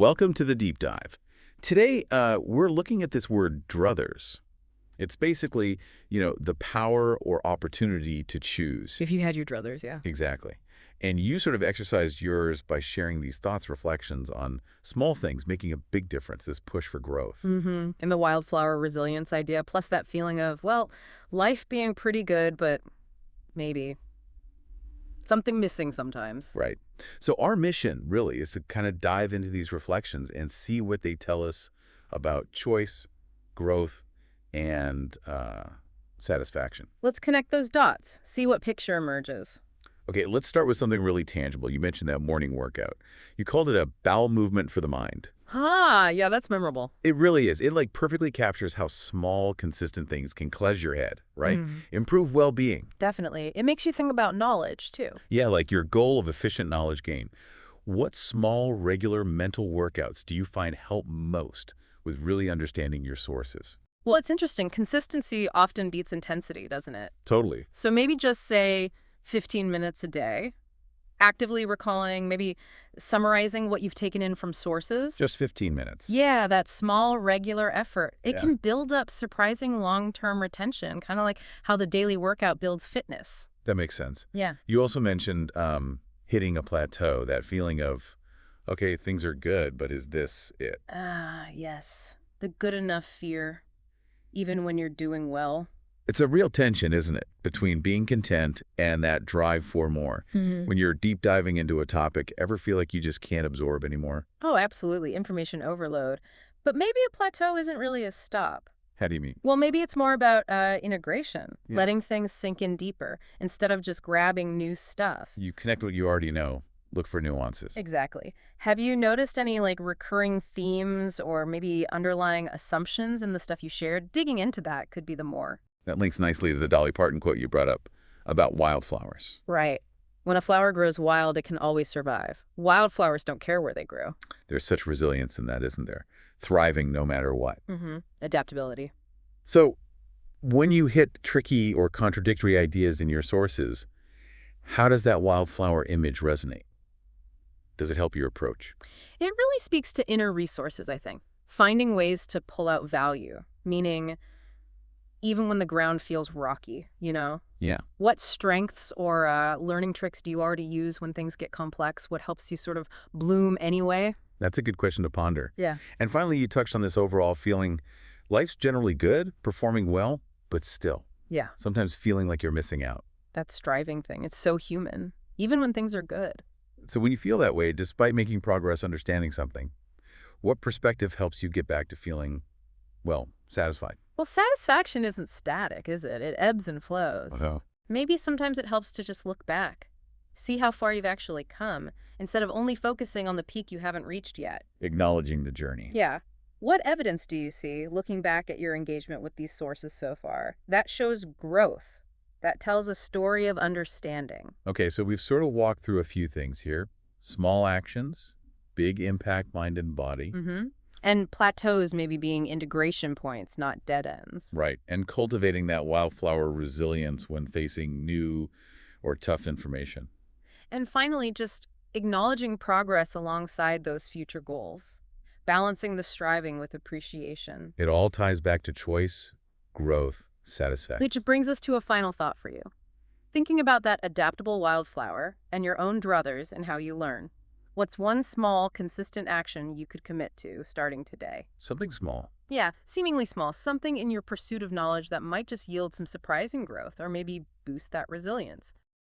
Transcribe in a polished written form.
welcome to the deep dive. Today, we're looking at this word druthers. It's basically, the power or opportunity to choose. If you had your druthers, yeah. Exactly. And you sort of exercised yours by sharing these thoughts, reflections on small things, making a big difference, this push for growth. And the wildflower resilience idea, plus that feeling of, well, life being pretty good, but maybe something missing sometimes. Right. So our mission, really, is to kind of dive into these reflections and see what they tell us about choice, growth, and satisfaction. Let's connect those dots, see what picture emerges. Okay, let's start with something really tangible. You mentioned that morning workout. You called it a bowel movement for the mind. Yeah, that's memorable. It really is. It perfectly captures how small, consistent things can cleanse your head, right? Improve well-being. Definitely. It makes you think about knowledge, too. Yeah, like your goal of efficient knowledge gain. What small, regular mental workouts do you find help most with really understanding your sources? Well, it's interesting. Consistency often beats intensity, doesn't it? Totally. So maybe just say 15 minutes a day, actively recalling, maybe summarizing what you've taken in from sources. Just 15 minutes. Yeah, that small, regular effort. It Yeah. can build up surprising long-term retention, kind of like how the daily workout builds fitness. That makes sense. Yeah. You also mentioned hitting a plateau, that feeling of, okay, things are good, but is this it? Yes. The good enough fear, even when you're doing well. It's a real tension, isn't it, between being content and that drive for more. When you're deep diving into a topic, ever feel like you just can't absorb anymore? Oh, absolutely. Information overload. But maybe a plateau isn't really a stop. How do you mean? Well, maybe it's more about integration, Yeah. letting things sink in deeper instead of just grabbing new stuff. You connect what you already know, look for nuances. Exactly. Have you noticed any recurring themes or maybe underlying assumptions in the stuff you shared? Digging into that could be the more. That links nicely to the Dolly Parton quote you brought up about wildflowers. Right. When a flower grows wild, it can always survive. Wildflowers don't care where they grow. There's such resilience in that, isn't there? Thriving no matter what. Adaptability. So when you hit tricky or contradictory ideas in your sources, how does that wildflower image resonate? Does it help your approach? It really speaks to inner resources, I think. Finding ways to pull out value, meaning even when the ground feels rocky, Yeah. What strengths or learning tricks do you already use when things get complex? What helps you sort of bloom anyway? That's a good question to ponder. Yeah. And finally, you touched on this overall feeling life's generally good, performing well, but still, Yeah, sometimes feeling like you're missing out. that striving thing. It's so human, even when things are good. So when you feel that way, despite making progress understanding something, what perspective helps you get back to feeling, well, satisfied? Well, satisfaction isn't static, is it? It ebbs and flows. Oh. Maybe sometimes it helps to just look back, see how far you've actually come, instead of only focusing on the peak you haven't reached yet. Acknowledging the journey. Yeah. What evidence do you see, looking back at your engagement with these sources so far, that shows growth, that tells a story of understanding? Okay, so we've sort of walked through a few things here. Small actions, big impact mind and body. And plateaus maybe being integration points, not dead ends. Right, and cultivating that wildflower resilience when facing new or tough information. And finally, just acknowledging progress alongside those future goals, balancing the striving with appreciation. It all ties back to choice, growth, satisfaction. Which brings us to a final thought for you. Thinking about that adaptable wildflower and your own druthers and how you learn. What's one small, consistent action you could commit to starting today? Something small. Yeah, seemingly small, something in your pursuit of knowledge that might just yield some surprising growth or maybe boost that resilience.